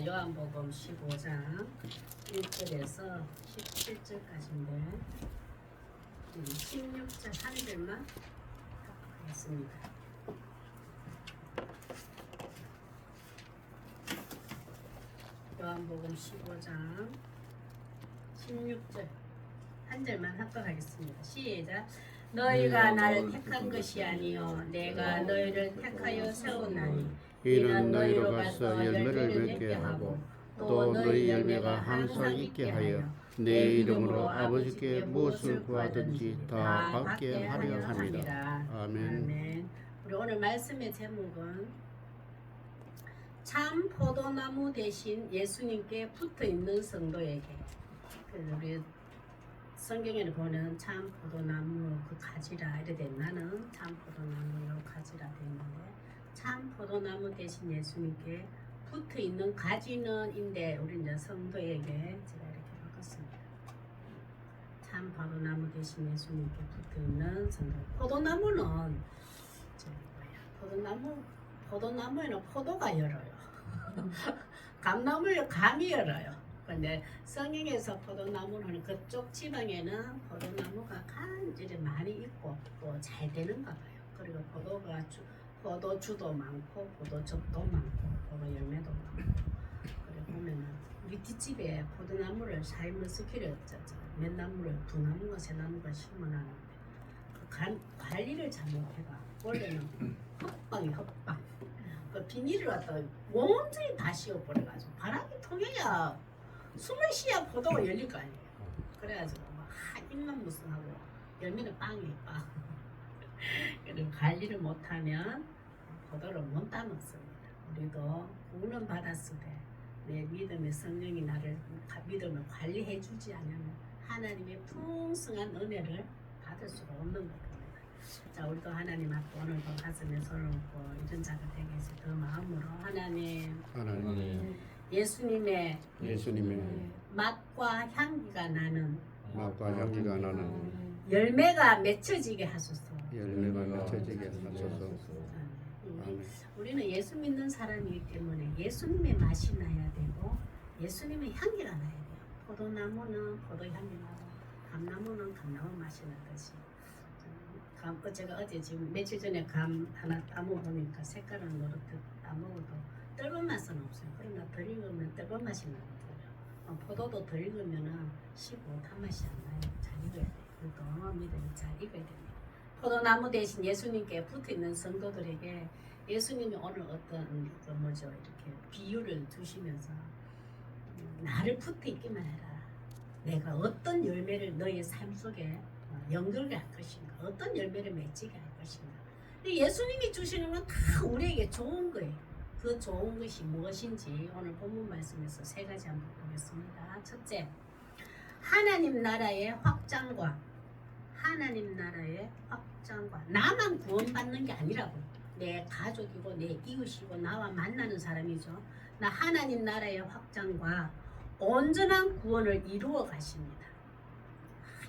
자, 요한복음 15장 1절에서 17절까지인데 16절 한 절만 하겠습니다. 요한복음 15장 16절 한 절만 합독하겠습니다. 시작. 너희가 나를 택한 것이 아니요 내가 너희를 택하여 세웠나니 이는 너희로 가서 열매를 맺게 하고 또 너희 열매가 항상 있게 하여 내 이름으로 아버지께 무엇을 구하든지 다 받게 하려 함이라. 아멘. 우리 오늘 말씀의 제목은 참 포도나무 대신 예수님께 붙어있는 성도에게. 우리 성경에는 보는 참 포도나무 그 가지라 이래 돼. 나는 참 포도나무요 가지라 되는데 참 포도나무 대신 예수님께 붙어있는 가지는인데 우리 이제 성도에게 제가 이렇게 바꿨습니다. 참 포도나무 대신 예수님께 붙어있는 성도. 포도나무는 포도나무에는 포도가 열어요. 감나무에 감이 열어요. 근데 성경에서 포도나무는 그쪽 지방에는 포도나무가 간절히 많이 있고 또 잘 되는가 봐요. 그리고 포도주도 많고 포도즙도 많고 포도 열매도 많고. 그래 보면은 우리 뒷집에 포도나무를 샤인머스 기렸죠. 몇 나무를 두 나무가 세 나무가 심어놨는데 그 관리를 잘못해가 원래는 헛방 그 비닐을 갖다가 온전히 다 씌워버려가지고 바람이 통해야 숨을 쉬어야 포도가 열릴 거 아니에요. 그래가지고 입만 무성하고 열매는 빵이에요. 빵. 그리고 관리를 못하면 포도를 못 따먹습니다. 우리도 구원 받았을 때 내 믿음의 성령이 나를 믿음을 관리해주지 않으면 하나님의 풍성한 은혜를 받을 수가 없는 겁니다. 자, 우리도 하나님 앞에 오늘도 가슴에 손을 얹고 이런 자가 되게 해서 그 마음으로 하나님 예수님의 맛과 향기가 나는 열매가 맺혀지게 하소서. 우리는 예수 믿는 사람이기 때문에 예수님의 맛이 나야 되고 예수님의 향기가 나야 돼요. 포도나무는 포도 향기 나고 감나무는 감나무 맛이 나듯이 제가 어제 지금 며칠 전에 감 하나 따먹어보니까 색깔은 노랗게 따먹어도 떫은 맛은 없어요. 그러나 덜 익으면 떫은 맛이 나거든요. 포도도 덜 익으면 시고 단맛이 안 나요. 잘 익어야 돼요. 그것도 믿음이 잘 익어야 됩니다. 포도나무 대신 예수님께 붙어있는 성도들에게 예수님이 오늘 어떤 이렇게 비유를 주시면서 나를 붙어있기만 해라. 내가 어떤 열매를 너의 삶 속에 연결게 할 것인가, 어떤 열매를 맺히게 할 것인가. 예수님이 주시는 건 다 우리에게 좋은 거예요. 그 좋은 것이 무엇인지 오늘 본문 말씀에서 세 가지 한번 보겠습니다. 첫째, 하나님 나라의 확장과 나만 구원받는 게 아니라고. 내 가족이고 내 이웃이고 나와 만나는 사람이죠. 나 하나님 나라의 확장과 온전한 구원을 이루어 가십니다.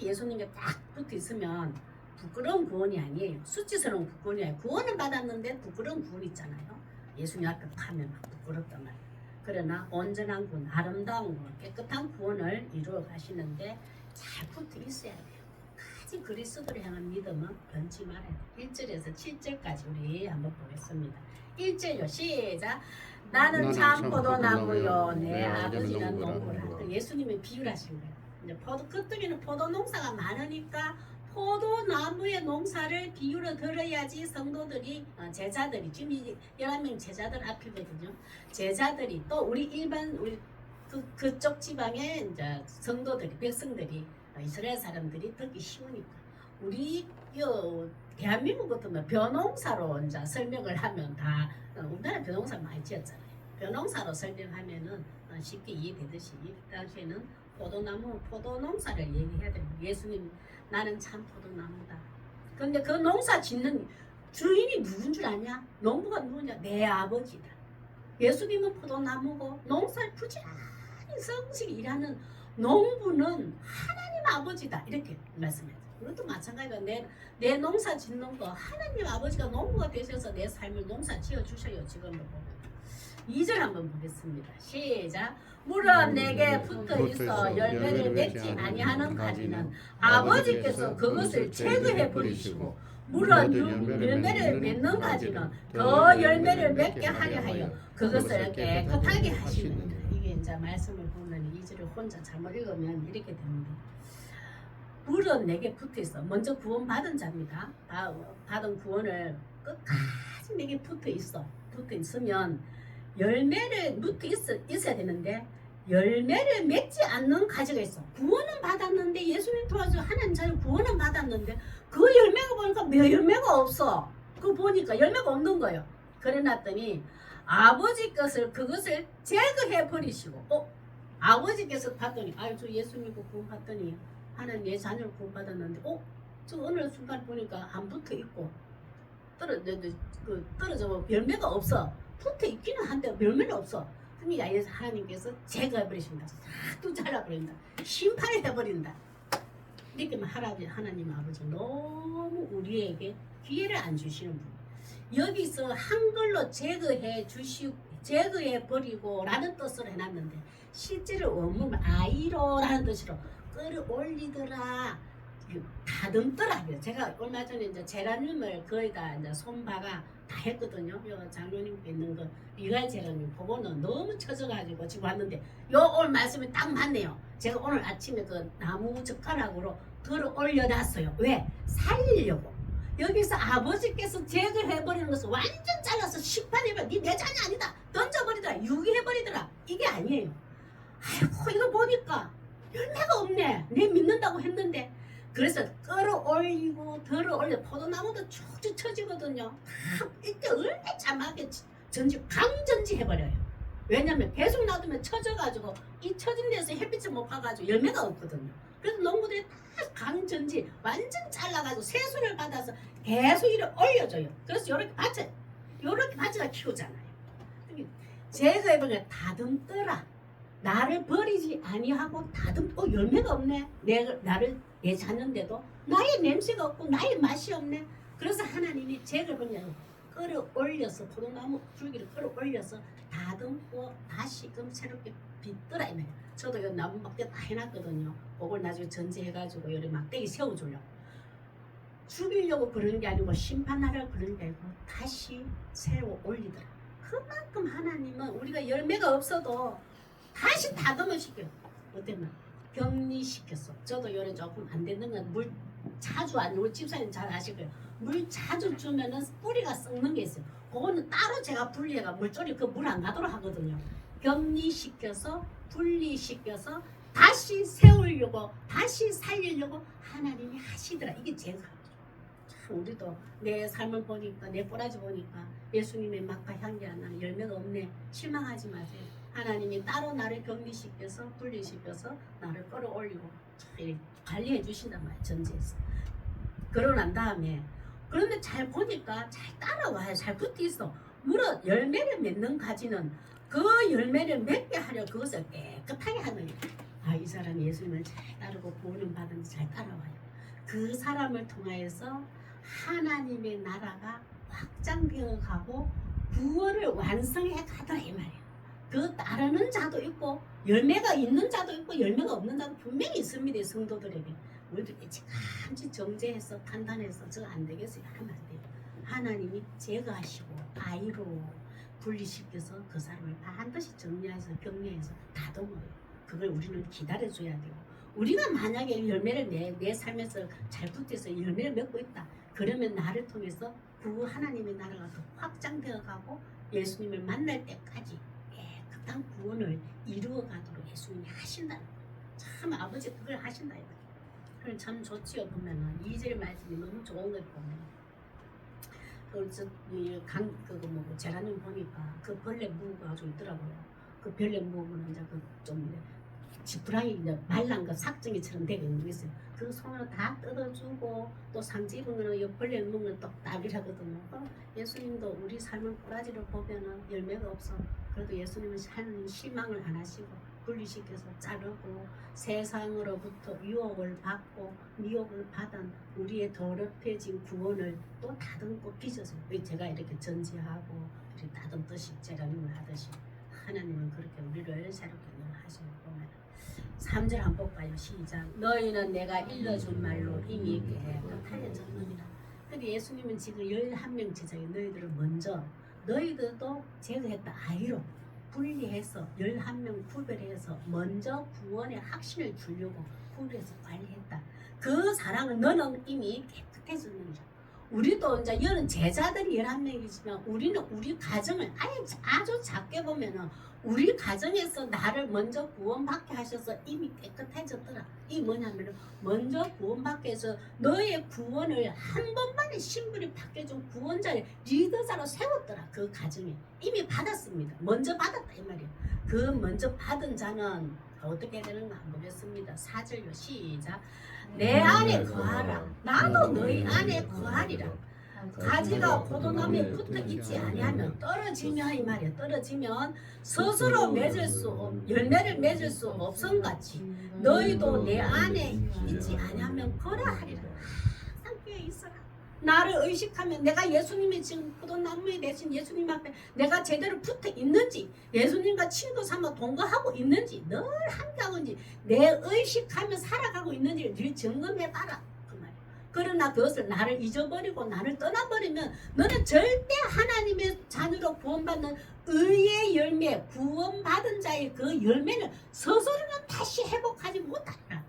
예수님께 딱 붙어 있으면 부끄러운 구원이 아니에요. 수치스러운 구원이 아니에요. 구원을 받았는데 부끄러운 구원 있잖아요. 예수님 앞에 가면 부끄럽단 말이에요. 그러나 온전한 구원, 아름다운 구원, 깨끗한 구원을 이루어 가시는데 잘 붙어 있어야 돼요. 가진 그리스도를 향한 믿음은 변치 말아야 돼요. 1절에서 7절까지 우리 한번 보겠습니다. 1절요. 시작. 나는 참 포도나무요 내 아버지는 농부라. 예수님이 비유를 하신 거예요. 이제 그때는 포도 농사가 많으니까 포도나무의 농사를 비유로 들어야지 성도들이 제자들이 지금 11명 제자들 앞이거든요. 제자들이 또 우리 일반 그쪽 지방의 이제 성도들이 백성들이 이스라엘 사람들이 듣기 쉬우니까 우리 대한민국 같으면 벼농사로 이제 설명을 하면 다 우리나라 벼농사 많이 지었잖아요. 벼농사로 설명하면은 쉽게 이해되듯이 이 당시에는 포도 농사를 얘기해야 됩니다. 예수님 나는 참 포도나무다. 그런데 그 농사 짓는 주인이 누군 줄 아냐? 농부가 누구냐? 내 아버지다. 예수님은 포도나무고 농사를 부지런히 성실히 일하는 농부는 하나님 아버지다. 이렇게 말씀해요. 우리도 마찬가지로 내 농사 짓는 거 하나님 아버지가 농부가 되셔서 내 삶을 농사 지어 주셔요. 지금도 보면 2절 한번 보겠습니다. 시작. 물은 내게 붙어 있어 열매를 맺지 아니하는 가지는 아버지께서 그것을 제거해 버리시고 물은 열매를 맺는 가지는 더 열매를 맺게 하려 하여 그것을 깨끗하게 하시느니라. 이게 이제 말씀을 보면 2절을 혼자 잘못 읽으면 이렇게 됩니다. 물은 내게 붙어 있어. 먼저 구원 받은 자입니다. 받은 구원을 끝까지 내게 붙어 있어. 붙어 있으면 열매를 있어야 되는데 열매를 맺지 않는 가지가 있어. 구원은 받았는데 예수님 도와줘 하나님 자를 구원은 받았는데 그 열매가 보니까 열매가 없어. 그거 보니까 열매가 없는 거예요. 그래놨더니 아버지 것을 그것을 제거해 버리시고 아버지께서 봤더니 저 예수 믿고 구원 받더니 하나님 내 자녀를 구원 받았는데 저 어느 순간 보니까 안 붙어 있고 떨어져 열매가 없어. 붙어 있기는 한데 열매는 없어. 그러니까 하나님께서 제거해 버리신다. 싹 잘라버린다. 심판을 해버린다. 이렇게 하나님 아버지 너무 우리에게 기회를 안 주시는 분. 여기서 한글로 제거해 버리고 라는 뜻으로 해놨는데 실제로 원문 아이로라는 뜻으로 끌어올리더라, 다듬더라. 제가 얼마 전에 이제 제라늄을 거의 다 이제 손바가 다 했거든요. 요 장로님께 있는 거 미갈 제라늄 보고는 너무 처져가지고 지금 왔는데 오늘 말씀이 딱 맞네요. 제가 오늘 아침에 그 나무 젓가락으로 들어 올려놨어요. 왜? 살리려고. 여기서 아버지께서 제거해버리는 것을 완전 잘라서 심판해버려. 네 내 자녀 아니다. 던져버리더라. 유기해버리더라. 이게 아니에요. 아이고 이거 보니까 열매가 없네. 내 믿는다고 했는데 그래서 끌어올리고 들어올려 포도나무도 쭉쭉 처지거든요. 이때 얼마나 참하게 강전지 해버려요. 왜냐면 계속 놔두면 처져가지고 이 처진 데서 햇빛을 못 봐가지고 열매가 없거든요. 그래서 농부들이 다 강전지 완전 잘라가지고 세수를 받아서 계속 이렇게 올려줘요. 그래서 이렇게 밭에다 키우잖아요. 제거해보니까 다듬더라. 나를 버리지 아니하고 열매가 없네. 내 자녀인데도 나의 냄새가 없고 나의 맛이 없네. 그래서 하나님이 제거해보냐고 끌어올려서 포도나무 줄기를 끌어올려서 다듬고 다시금 새롭게 빚더라. 저도 이 나무 막대 다 해놨거든요. 그걸 나중에 전지해가지고 여기 막대기 세워주려고. 죽이려고 그러는 게 아니고 심판하려고 그러는 게 아니고 다시 새로 올리더라. 그만큼 하나님은 우리가 열매가 없어도 다시 다듬어 시켜요. 어땠나? 격리시켰어. 저도 요래 조금 안 되는 건 물 자주 안, 우리 집사님 잘 아실 거예요. 물 자주 주면은 뿌리가 썩는 게 있어요. 그거는 따로 제가 분리해가 물줄이 그 물 안 가도록 하거든요. 격리시켜서 분리시켜서 다시 세우려고 다시 살리려고 하나님이 하시더라. 이게 제가 참 우리도 내 삶을 보니까 내 꼬라지 보니까 예수님의 맛과 향기 안 나는 열매가 없네. 실망하지 마세요. 하나님이 따로 나를 격리시켜서 분리시켜서 나를 끌어올리고 관리해 주신단 말이에요. 전지에서. 그러고 난 다음에 그런데 잘 보니까 잘 따라와요. 잘 붙어 있어. 물론 열매를 맺는 가지는 그 열매를 맺게 하려 그것을 깨끗하게 하는 이 사람이 예수님을 잘 따르고 구원을 받은 잘 따라와요. 그 사람을 통하여서 하나님의 나라가 확장되어 가고 구원을 완성해 가더라 이 말이에요. 그 따르는 자도 있고 열매가 있는 자도 있고 열매가 없는 자도 분명히 있습니다. 성도들에게. 우리도 일찌감치 정죄해서 판단해서 저 안 되겠어요 하면 안 돼요. 하나님이 제거하시고 아이로 분리시켜서 그 사람을 반드시 정리해서 격려해서 다듬어요. 그걸 우리는 기다려줘야 돼요. 우리가 만약에 열매를 내 삶에서 잘 붙어서 열매를 맺고 있다. 그러면 나를 통해서 그 하나님의 나라가 더 확장되어 가고 예수님을 만날 때까지 깨끗한 구원을 이루어 가도록 예수님이 하신다는 거예요. 참 아버지 그걸 하신다 이거예요. 그럼 참 좋지요. 보면은 2절 말씀이 너무 좋은 걸 보면 그래서 제라늄 보니까 그 벌레 무가 가지고 있더라고요. 그 벌레 무는 이제 좀 지푸라기 이제 말란 거 삭정이처럼 되게 있는 게 있어요. 그 손으로 다 뜯어주고 또 상지 입은 거는 벌레 무는 또 딱이라거든요. 예수님도 우리 삶을 꼬라지를 보면은 열매가 없어. 그래도 예수님은 하는 희망을 안 하시고 분리시켜서 자르고 세상으로부터 유혹을 받고 미혹을 받은 우리의 더럽혀진 구원을 또 다듬고 빚어서 제가 이렇게 전지하고 우리 다듬듯이 제라님을 하듯이 하나님은 그렇게 우리를 새롭게 늘 하시는 보면 3절 한번 볼까요? 시작. 너희는 내가 일러준 말로 이미 깨끗하여 졌느니라. 근데 예수님은 지금 11명 제자에 너희들을 먼저 너희들도 제거했다. 아이로 분리해서 11명 구별해서 먼저 구원의 확신을 주려고 구별해서 관리했다. 그 사랑을 너는 이미 깨끗해졌느니라. 우리도 이제 여는 제자들이 11명이지만 우리는 우리 가정을 아주 작게 보면은 우리 가정에서 나를 먼저 구원받게 하셔서 이미 깨끗해졌더라. 이 뭐냐면은 먼저 구원받게 해서 너의 구원을 한 번만에 신분이 바뀌어준 구원자를 리더자로 세웠더라. 그 가정에 이미 받았습니다. 먼저 받았다 이 말이에요. 그 먼저 받은 자는 어떻게 되는가 보겠습니다. 4절요 시작. 내 안에 거하라. 나도 너희 안에 거하리라. 가지가 포도나무에 붙어 있지 아니하면 떨어지면 이 말이야. 떨어지면 스스로 열매를 맺을 수 없음같이 너희도 내 안에 있지 아니하면 그러하리라. 항상 깨어 있어라. 나를 의식하면 내가 예수님이 지금 포도나무에 대신 예수님 앞에 내가 제대로 붙어 있는지 예수님과 친구 삼아 동거하고 있는지 늘 함께하는지 내 의식하며 살아가고 있는지를 늘 점검해봐라. 그러나 그것을 나를 잊어버리고 나를 떠나버리면 너는 절대 하나님의 자녀로 구원받는 의의 열매, 구원받은 자의 그 열매는 스스로는 다시 회복하지 못하리라.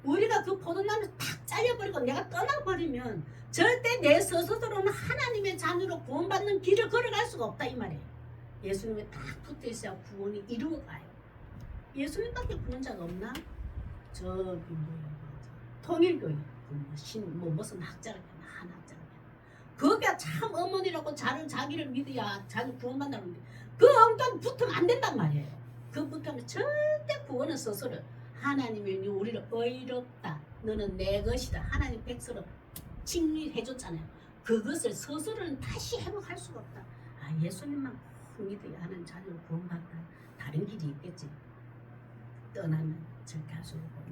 우리가 그 포도나무를 탁 잘려버리고 내가 떠나버리면 절대 내 스스로는 하나님의 자녀로 구원받는 길을 걸어갈 수가 없다 이 말이에요. 예수님에 딱 붙어있어야 구원이 이루어가요. 예수님밖에 구원자가 없나? 저기 뭐야 통일교회 무슨 학자를 한 학자를 그게 참 어머니라고 자기를 믿어야 자기 구원받는다는데 그 엉뚱 붙으면 안 된단 말이에요. 그 붙으면 절대 구원은 스스로 하나님이 우리를 의롭다 너는 내 것이다 하나님 백성으로 칭의해줬잖아요. 그것을 스스로는 다시 회복할 수가 없다. 예수님만 믿어야 하는 자녀를 구원받다. 다른 길이 있겠지. 떠나면 절대 할 수 없고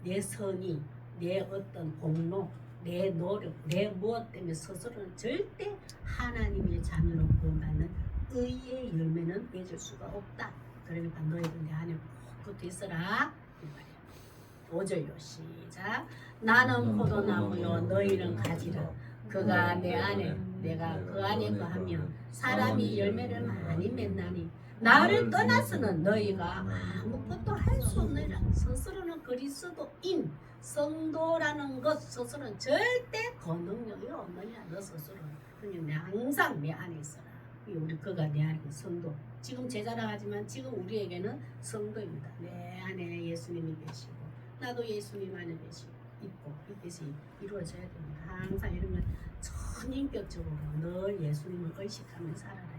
내 선의, 내 어떤 공로, 내 노력, 내 무엇 때문에 스스로는 절대 하나님의 자녀로 구원받는 의의 열매는 맺을 수가 없다. 그러니까 너희들 내 안에 꼭 붙어 있어라. 5절요 시작. 나는 포도나무요 너희는 가지라. 그가 내 안에 내가 그 안에 거하며 사람이 열매를 많이 맺나니 나를 떠나서는 너희가 아무것도 할 수 없느니라. 스스로는 그리스도인 성도라는 것 스스로는 절대 거능력이 없느니라. 너 스스로는 그냥 항상 내 안에 있어라. 우리 그가 내 안에 성도. 지금 제자라 하지만 지금 우리에게는 성도입니다. 내 안에 예수님이 계시고 나도 예수님 안에 있고 이것이 이루어져야 됩니다. 항상 이런 건 전인격적으로 늘 예수님을 의식하며 살아라.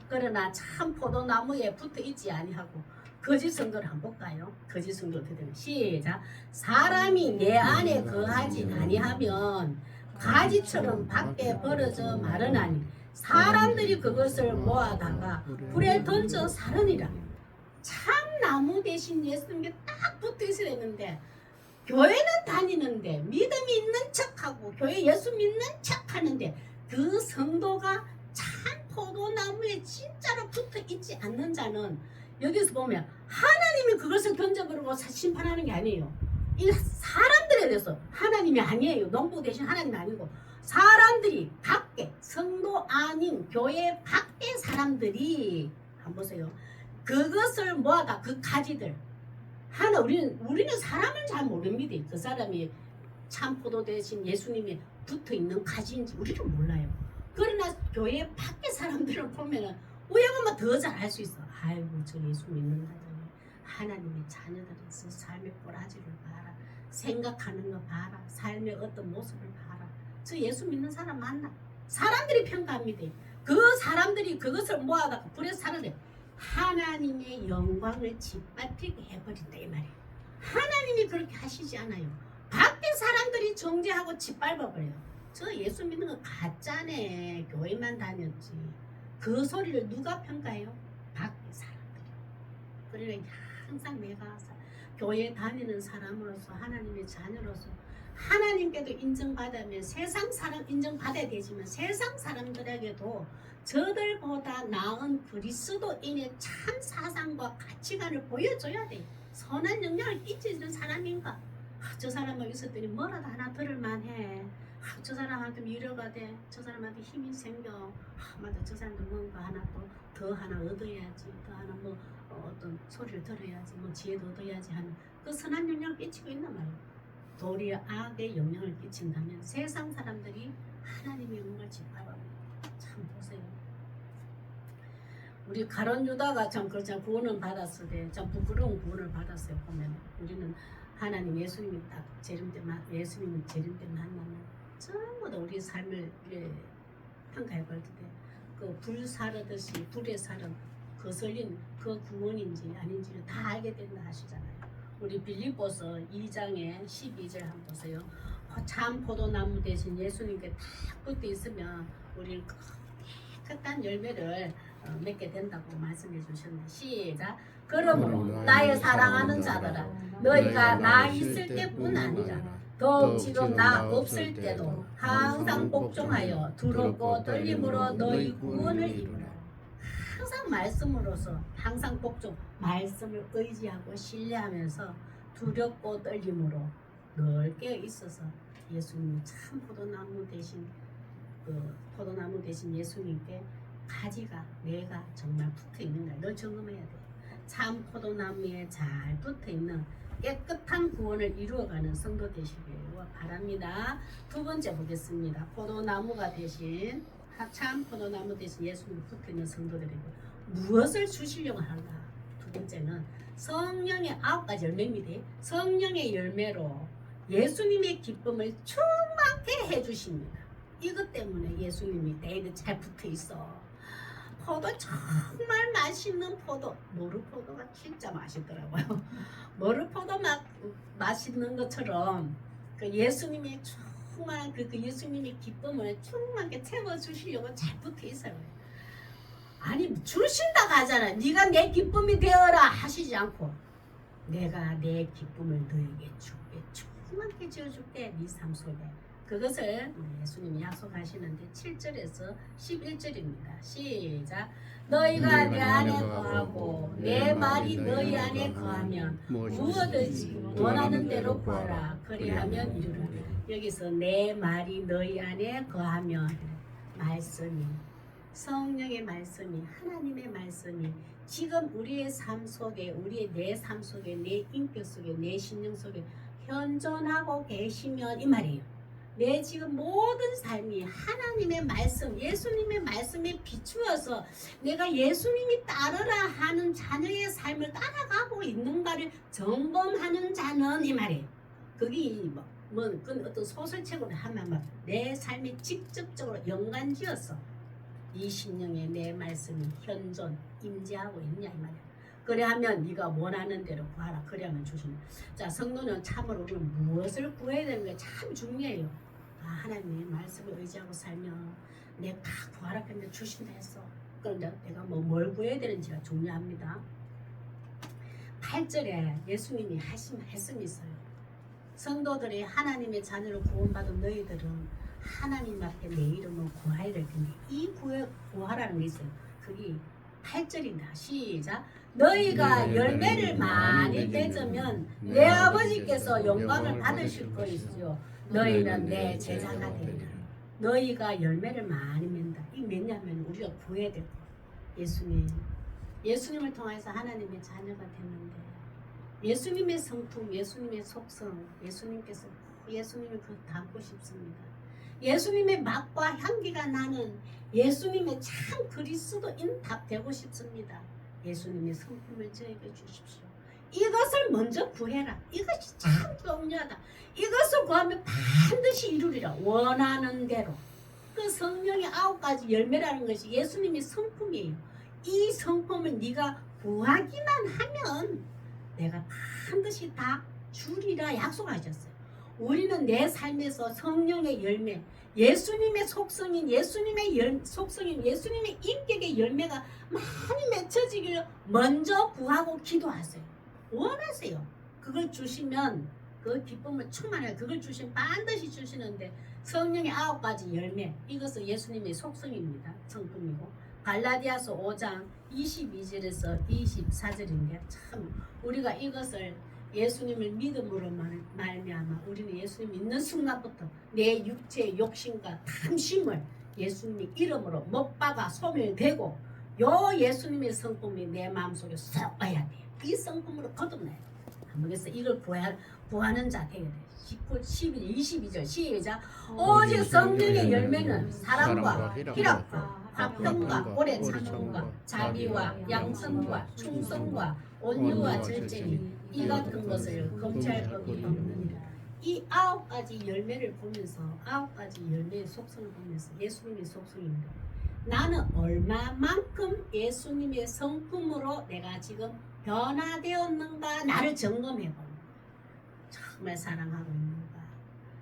그러나 참 포도나무에 붙어 있지 아니하고 거짓 성도를 한번 볼까요? 거짓 성도 어떻게 되면 시작. 사람이 내 안에 거하지 아니하면 가지처럼 밖에 벌어져 마르나니 사람들이 그것을 모아다가 불에 던져 사르니라. 참 나무 대신 예수님께 딱 붙어 있어야 되는데 교회는 다니는데 믿음이 있는 척하고 교회 예수 믿는 척하는데 그 성도가 참 포도나무에 진짜로 붙어 있지 않는 자는 여기서 보면 하나님이 그것을 던져버리고 심판하는 게 아니에요. 이 사람들에 대해서 하나님이 아니에요. 농부 대신 하나님이 아니고 사람들이 밖에 성도 아닌 교회 밖에 사람들이 한번 보세요. 그것을 모아다 그 가지들 우리는 사람을 잘 모릅니다. 그 사람이 참 포도 대신 예수님이 붙어 있는 가지인지 우리는 몰라요. 그러나 교회 밖에 사람들을 보면은 우연하면 더 잘 알 수 있어. 아이고 저 예수 믿는 자들 하나님의 자녀들에서 삶의 꼬라지를 봐라. 생각하는 거 봐라. 삶의 어떤 모습을 봐라. 저 예수 믿는 사람 맞나? 사람들이 평가합니다. 그 사람들이 그것을 모아다가 불에 사는데 하나님의 영광을 짓밟히게 해버린다 이 말이에요. 하나님이 그렇게 하시지 않아요. 밖에 사람들이 정죄하고 짓밟아버려요. 저 예수 믿는 거 가짜네. 교회만 다녔지. 그 소리를 누가 평가해요? 밖에 사람들이. 그러니까 항상 내가 교회 다니는 사람으로서 하나님의 자녀로서 하나님께도 인정받으면 세상 사람 인정받아야 되지만 세상 사람들에게도 저들보다 나은 그리스도인의 참 사상과 가치관을 보여줘야 돼. 선한 영향을 끼치는 사람인가? 저 사람하고 있었더니 뭐라도 하나 들을만해. 저 사람한테 위로가 돼. 저 사람한테 힘이 생겨. 맞아, 저 사람도 뭔가 하나 또 더 하나 얻어야지. 더 하나 뭐 어떤 소리를 들어야지. 뭐 지혜도 얻어야지 하는 그 선한 영향을 끼치고 있단 말이야. 도리어 악의 영향을 끼친다면 세상 사람들이 하나님의 영광을 짓밟아요. 참 보세요. 우리 가룟 유다가 참 그렇잖아. 구원은 받았을 때 참 부끄러운 구원을 받았어요. 보면 우리는 하나님 예수님이 딱 예수님을 재림 때 만나면 전부 다 우리 삶을 평가해 볼 때 그 불사르듯이 불에 사른 거슬린 그 구원인지 아닌지를 다 알게 된다 하시잖아요. 우리 빌립보서 2장에 12절 한번 보세요. 참 포도나무 대신 예수님께 딱 붙어 있으면 우리는 깨끗한 열매를 맺게 된다고 말씀해 주셨네. 시작. 그러므로 나의 사랑하는 자들아, 너희가 나 있을 때뿐 아니라 더욱 지금 나 없을 때도 항상 복종하여 두렵고 떨림으로 너희 구원을 이루라. 항상 말씀으로서 항상 복종, 말씀을 의지하고 신뢰하면서 두렵고 떨림으로 늘 깨어 있어서 예수님 참 포도나무 대신 포도나무 대신 예수님께 가지가 내가 정말 붙어 있는가 늘 점검해야 돼. 참 포도나무에 잘 붙어 있는 깨끗한 구원을 이루어가는 성도 되시길 바랍니다. 두 번째 보겠습니다. 포도나무가 대신 참 포도나무 대신 예수님 붙어 있는 성도들에게 무엇을 주시려고 하는가? 두 번째는 성령의 9가지 열매입니다. 성령의 열매로 예수님의 기쁨을 충만케 해주십니다. 이것 때문에 예수님이 내게 잘 붙어 있어. 포도 정말 맛있는 포도, 모르포도가 진짜 맛있더라고요. 모르포도 맛있는 것처럼 그 예수님이 정말 그 예수님의 기쁨을 충만하게 채워주시려고 잘 붙어 있어요. 아니 주신다고 하잖아. 네가 내 기쁨이 되어라 하시지 않고 내가 내 기쁨을 너에게 줄게. 충만하게 지어줄게. 네 삶 속에. 그것을 예수님이 약속하시는데 7절에서 11절입니다. 시작. 너희가 내 안에 거하고 내 말이 너희 안에 거하면 무엇든지 원하는 대로 구하라. 그리하면 이루라. 여기서 내 말이 너희 안에 거하면 말씀이 성령의 말씀이 하나님의 말씀이 지금 우리의 삶 속에 우리의 내 삶 속에 내 인격 속에 내 신령 속에 현존하고 계시면 이 말이에요. 내 지금 모든 삶이 하나님의 말씀, 예수님의 말씀에 비추어서 내가 예수님이 따르라 하는 자녀의 삶을 따라가고 있는가를 점검하는 자는 이 말이에요. 그게 그 어떤 소설책으로 하면 내 삶에 직접적으로 연관지어서 이 신령에 내 말씀이 현존, 임재하고 있냐 이 말이에요. 그래하면 네가 원하는 대로 구하라. 그래야만 주시는. 자, 성도는 참으로 무엇을 구해야 되는 게 참 중요해요. 하나님의 말씀을 의지하고 살면 내가 다 구하라 했는데 주신다 했어. 그런데 내가 뭘 구해야 되는지가 중요합니다. 8절에 예수님이 하신 말씀이 있어요. 성도들이 하나님의 자녀로 구원받은 너희들은 하나님 앞에 내 이름을 구하야 될 텐데 이 구하라는 게 있어요. 그게 8절입니다. 시작. 너희가 열매를 많이 맺으면 내 아버지께서 영광을 받으실 것이죠. 너희는 내 제자가 되리라. 너희가 열매를 많이 맺는다. 이 뭐냐면 우리가 구해야 될 거. 예수님을 통해서 하나님의 자녀가 됐는데 예수님의 성품, 예수님의 속성, 예수님께서 예수님을 담고 싶습니다. 예수님의 맛과 향기가 나는 예수님의 참 그리스도인 답 되고 싶습니다. 예수님의 성품을 저에게 주십시오. 이것을 먼저 구해라. 이것이 참 중요하다. 이것을 구하면 반드시 이루리라. 원하는 대로. 그 성령의 9가지 열매라는 것이 예수님의 성품이에요. 이 성품을 네가 구하기만 하면 내가 반드시 다 주리라 약속하셨어요. 우리는 내 삶에서 성령의 열매, 예수님의 속성인 속성인 예수님의 인격의 열매가 많이 맺혀지기를 먼저 구하고 기도하세요. 원하세요. 그걸 주시면 그 기쁨을 충만해 그걸 주신 반드시 주시는데 성령의 9가지 열매 이것은 예수님의 속성입니다. 성품이고 갈라디아서 5장 22절에서 24절인데 참 우리가 이것을 예수님을 믿음으로 말미암아 우리는 예수님 믿는 순간부터 내 육체의 욕심과 탐심을 예수님의 이름으로 못 박아 소멸되고 요 예수님의 성품이 내 마음속에 쏙 와야 돼요. 이 성품으로 거듭나야 돼요. 모르겠어. 이걸 구하는 자 되게 돼. 19, 11, 22절 시작. 오직 성령의 열매는 사랑과 희락과 화평과 오래 참음과 자비와 양선과 충성과 온유와 절제니 이 같은 것을 검찰 법이 없느니라. 이 9가지 열매를 보면서 9가지 열매의 속성을 보면서 예수님의 속성입니다. 나는 얼마만큼 예수님의 성품으로 내가 지금 변화되었는가 나를 점검해 보는 정말 사랑하고 있는가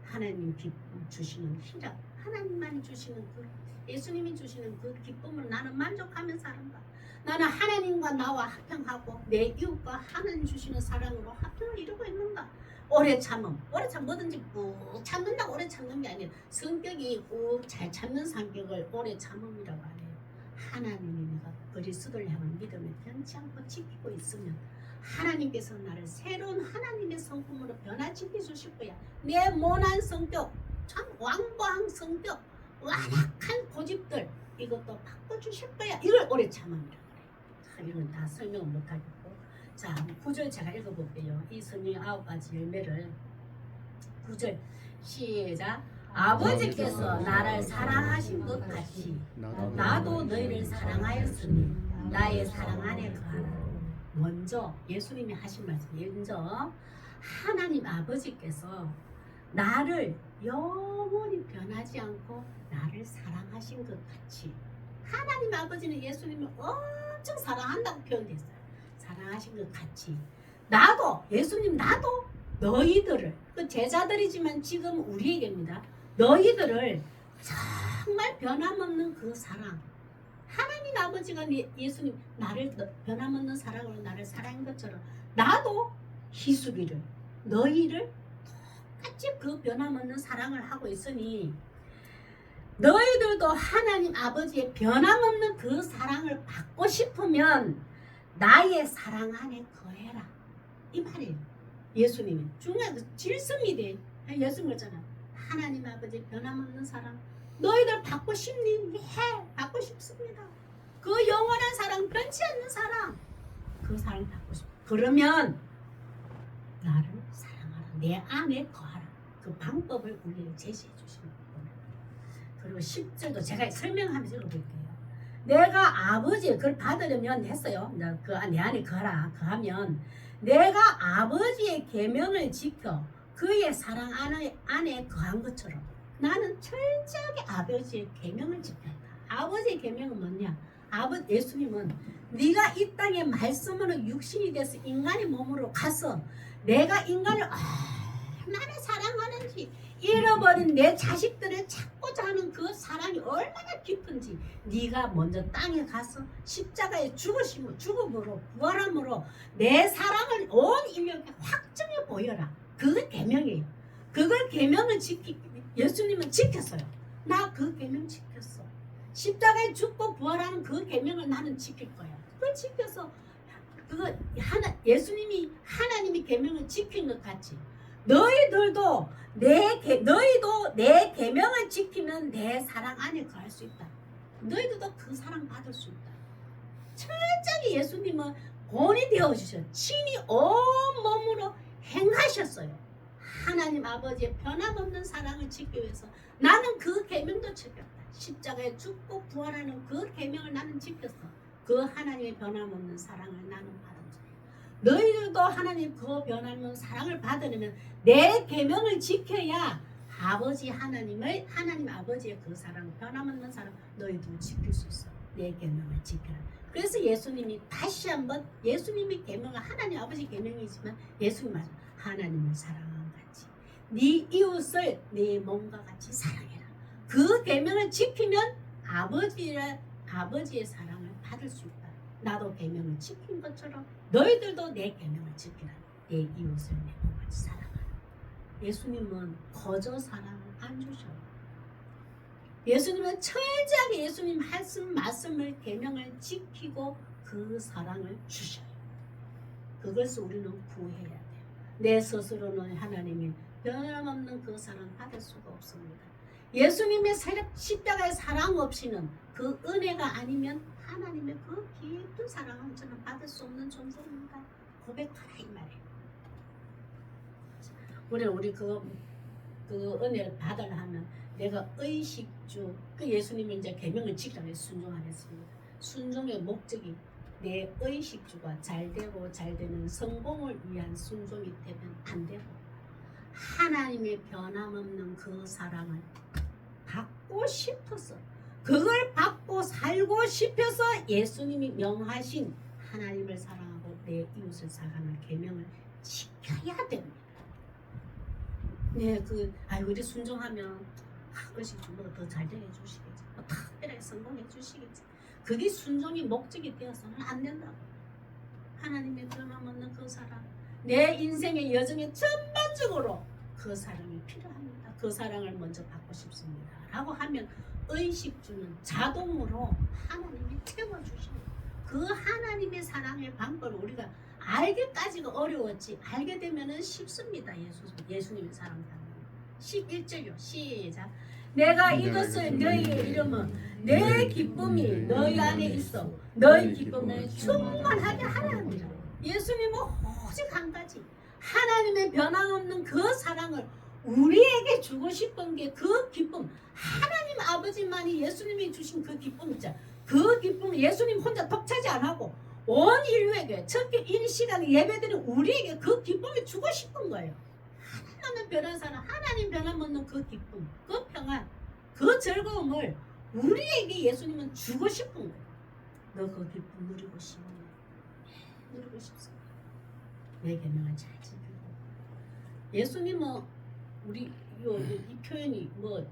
하나님 기쁨 주시는 희락 하나님만이 주시는 그 예수님이 주시는 그 기쁨으로 나는 만족하며 사는가 나는 하나님과 나와 합평하고 내 이웃과 하나님 주시는 사랑으로 합평을 이루고 있는가 오래 참음 오래 참 뭐든지 꾹 참는다고 오래 참는 게 아니에요. 성격이 꾹 잘 참는 성격을 오래 참음이라고 하네요. 하나님이 내가 그리스도를 향한 믿음을 변치 않고 지키고 있으면 하나님께서 나를 새로운 하나님의 성품으로 변화시켜 주실 거야. 내 모난 성격 참 왕고한 성격 완악한 고집들 이것도 바꿔주실 거야. 이걸 오래 참음이라고 해요. 이건 다 설명을 못하겠고 자 9절 제가 읽어볼게요. 이 성령의 9가지 열매를 9절 시작. 아버지께서 나를 사랑하신 것 같이 나도 너희를 사랑하였으니 나의 사랑 안에 거하라. 먼저 예수님이 하신 말씀 먼저 하나님 아버지께서 나를 영원히 변하지 않고 나를 사랑하신 것 같이 하나님 아버지는 예수님을 엄청 사랑한다고 표현했어요. 사랑하신 것 같이 나도 예수님 나도 너희들을 그 제자들이지만 지금 우리에게입니다. 너희들을 정말 변함없는 그 사랑 하나님 아버지가 예수님 나를 변함없는 사랑으로 나를 사랑한 것처럼 나도 희수기를 너희를 똑같이 그 변함없는 사랑을 하고 있으니 너희들도 하나님 아버지의 변함없는 그 사랑을 받고 싶으면 나의 사랑 안에 거해라 이 말이에요. 예수님이 중요한 그 질서입니다. 예수님 그랬잖아. 하나님 아버지 변함없는 사랑 너희들 받고 싶니? 해 받고 싶습니다. 그 영원한 사랑 변치 않는 사랑 그 사랑 받고 싶어. 그러면 나를 사랑하라 내 안에 거하라 그 방법을 우리에게 제시해 주시는 거예요. 그리고 10절도 제가 설명하면서 읽어볼게요. 내가 아버지의 그걸 받으려면 했어요. 내 안에 거하라 거하면 내가 아버지의 계명을 지켜 그의 사랑 안에 거한 것처럼 나는 철저하게 아버지의 계명을 지켰다. 아버지의 계명은 뭐냐? 예수님은 네가 이 땅에 말씀으로 육신이 돼서 인간의 몸으로 가서 내가 인간을 얼마나 사랑하는지 잃어버린 내 자식들을 찾고자 하는 그 사랑이 얼마나 깊은지 네가 먼저 땅에 가서 십자가에 죽음으로 부활함으로 내 사랑을 온 인류에게 확증해 보여라. 그게 계명이에요. 그걸 계명을 예수님은 지켰어요. 나 그 계명 지켰어. 십자가에 죽고 부활하는 그 계명을 나는 지킬 거야. 그걸 지켜서 예수님이 하나님이 계명을 지킨 것 같이 너희도 내 계명을 지키면 내 사랑 안에 거할 수 있다. 너희들도 그 사랑 받을 수 있다. 철저히 예수님은 본이 되어주셔. 친히 온 몸으로 행하셨어요. 하나님 아버지의 변함없는 사랑을 지키기 위해서 나는 그 계명도 지켰다. 십자가에 죽고 부활하는 그 계명을 나는 지켰어. 그 하나님의 변함없는 사랑을 나는 받은 자예요. 너희들도 하나님 그 변함없는 사랑을 받으려면 내 계명을 지켜야 하나님 아버지의 그 사랑 변함없는 사랑 너희도 지킬 수 있어. 내 계명을 지켜라. 그래서 예수님이 다시 한번 예수님의 계명은 하나님 아버지 계명이지만 예수님 맞아. 하나님을 사랑한 같이 네 이웃을 네 몸과 같이 사랑해라. 그 계명을 지키면 아버지의 사랑을 받을 수 있다. 나도 계명을 지킨 것처럼 너희들도 내 계명을 지키라. 내 이웃을 내 몸같이 사랑하라. 예수님은 거저 사랑을 안 주셔요. 예수님은 철저하게 예수님 말씀을 계명을 지키고 그 사랑을 주셔요. 그것을 우리는 구해야 돼요. 내 스스로는 하나님이 변함없는 그 사랑 받을 수가 없습니다. 예수님의 십자가의 사랑 없이는 그 은혜가 아니면 하나님의 그 깊은 사랑은 저는 받을 수 없는 존재입니다. 고백하라 이 말이에요. 우리 그 은혜를 받으려 하면 내가 의식주 그 예수님이 이제 계명을 지키라고 순종하겠습니다. 순종의 목적이 내 의식주가 잘 되고 잘 되는 성공을 위한 순종이 되면 안 되고 하나님의 변함없는 그 사랑을 받고 싶어서 그걸 받고 살고 싶어서 예수님이 명하신 하나님을 사랑하고 내 이웃을 사랑하는 계명을 지켜야 됩니다. 네, 우리 순종하면 의식주 더 잘 되게 해주시겠지, 특별하게 성공해 주시겠지. 그게 순종이 목적이 되어서는 안 된다고. 하나님의 변함없는 그 사랑, 내 인생의 여정에 전반적으로 그 사랑이 필요합니다. 그 사랑을 먼저 받고 싶습니다 라고 하면 의식주는 자동으로 하나님이 채워주시는 그 하나님의 사랑의 방법을 우리가 알기까지가 어려웠지 알게 되면은 쉽습니다. 예수님의 사랑 받는 11절요. 시작. 내가 이것을 너희에게 이르면 내 기쁨이 너희 안에 있어 너희 기쁨을 충만하게 하라 합니다. 예수님은 오직 한 가지 하나님의 변함없는 그 사랑을 우리에게 주고 싶은 게 그 기쁨, 하나님 아버지만이 예수님이 주신 그 기쁨이죠. 그 기쁨을 예수님 혼자 독차지 안 하고 온 인류에게 특히 이 시간에 예배드리는 우리에게 그 기쁨을 주고 싶은 거예요. 하나님은 변한 사랑, 하나님 변함없는 그 기쁨, 그 평안, 그 즐거움을 우리에게 예수님은 주고 싶은 거예요. 너 그 기쁨 누리고 싶니? 누리고 싶습니다. 내 계명을 잘 지키고. 예수님은 우리 이 표현이 뭐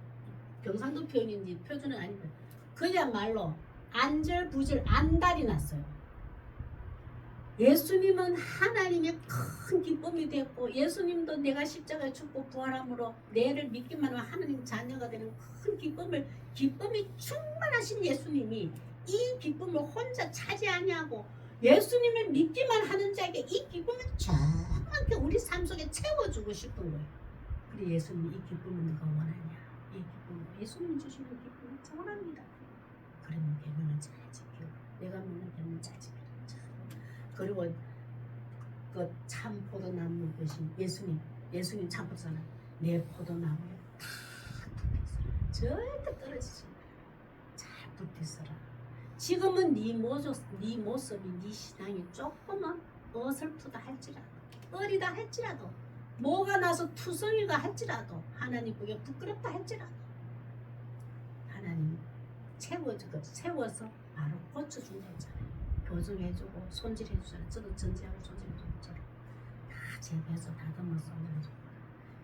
경상도 표현인지 표준은 아닌데 그야말로 안절부절 안달이 났어요. 예수님은 하나님의 큰 기쁨이 됐고 예수님도 내가 십자가에 죽고 부활함으로 내를 믿기만 하면 하나님 자녀가 되는 큰 기쁨이 충만하신 예수님이 이 기쁨을 혼자 차지 아니하고 예수님을 믿기만 하는 자에게 이 기쁨을 충만하게 우리 삶 속에 채워주고 싶은 거예요. 그래 예수님 이 기쁨을 누가 원하냐? 이 기쁨을 예수님 주시는 기쁨을 원합니다. 그러면 계명을 잘 지키고 내가 믿는 계명을 잘 지키고 그리고 그 참 포도나무 대신 예수님 참 포도나무 내 포도나무에 다 붙어있어라. 절대 떨어지지 마. 잘 붙어있어라. 지금은 네 모습이 네 신앙이 조금은 어설프다 할지라도 어리다 할지라도 뭐가 나서 투성이가 할지라도 하나님 보기에 부끄럽다 할지라도 하나님 세워서 바로 고쳐준다 했잖아요. 교정해주고 손질해주잖아요. 저도 전지하고 손질해주고 저를 다 재배해서 다듬어서 올려주고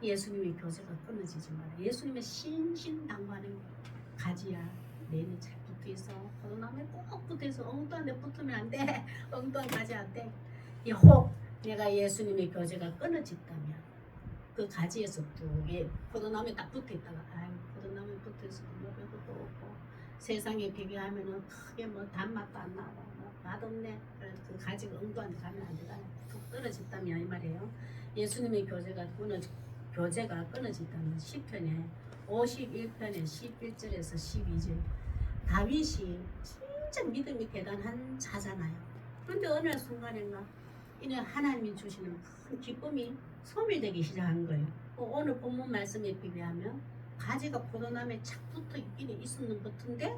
예수님의 교제가 끊어지지 마라. 예수님의 신신당부하는 가지야 내니 잘 붙어있어. 포도나무에 꼭 붙어있어. 엉뚱한 데 붙으면 안 돼. 엉뚱한 가지 안 돼. 혹 내가 예수님의 교제가 끊어졌다면 그 가지에서 뚝 포도나무에 딱 붙어있다가 포도나무에 붙어있어도 먹을 것도 없고 세상에 비교하면은 크게 뭐 단맛도 안 나고 뭐 맛없네. 그 가지가 엉뚱한 데 가면 안 되다. 툭 떨어졌다면 이 말이에요. 예수님의 교제가 끊어졌다면 시편에 51편에 11절에서 12절 다윗이 진짜 믿음이 대단한 자잖아요. 그런데 어느 순간인가 이는 하나님이 주시는 큰 기쁨이 소멸되기 시작한 거예요. 오늘 본문 말씀에 비교하면 가지가 포도나무에 착 붙어 있기는 있었는 것 같은데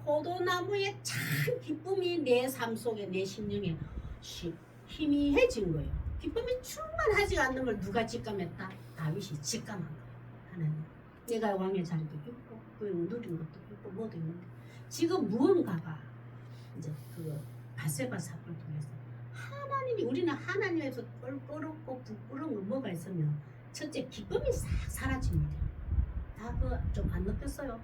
포도나무의 참 기쁨이 내 삶 속에 내 심령에 희미해진 거예요. 기쁨이 충만하지 않는 걸 누가 직감했다? 다윗이 직감한 거예요. 하나님 내가 왕의 자리도 있고 누린 것도 있고 뭐도 있는데 지금 무언가가 이제 그 바세바 사건을 통해서 하나님이 우리는 하나님에서 껄끄럽고 부끄러운 건 뭐가 있으면 첫째 기쁨이 싹 사라집니다. 다 그 좀 안 느꼈어요?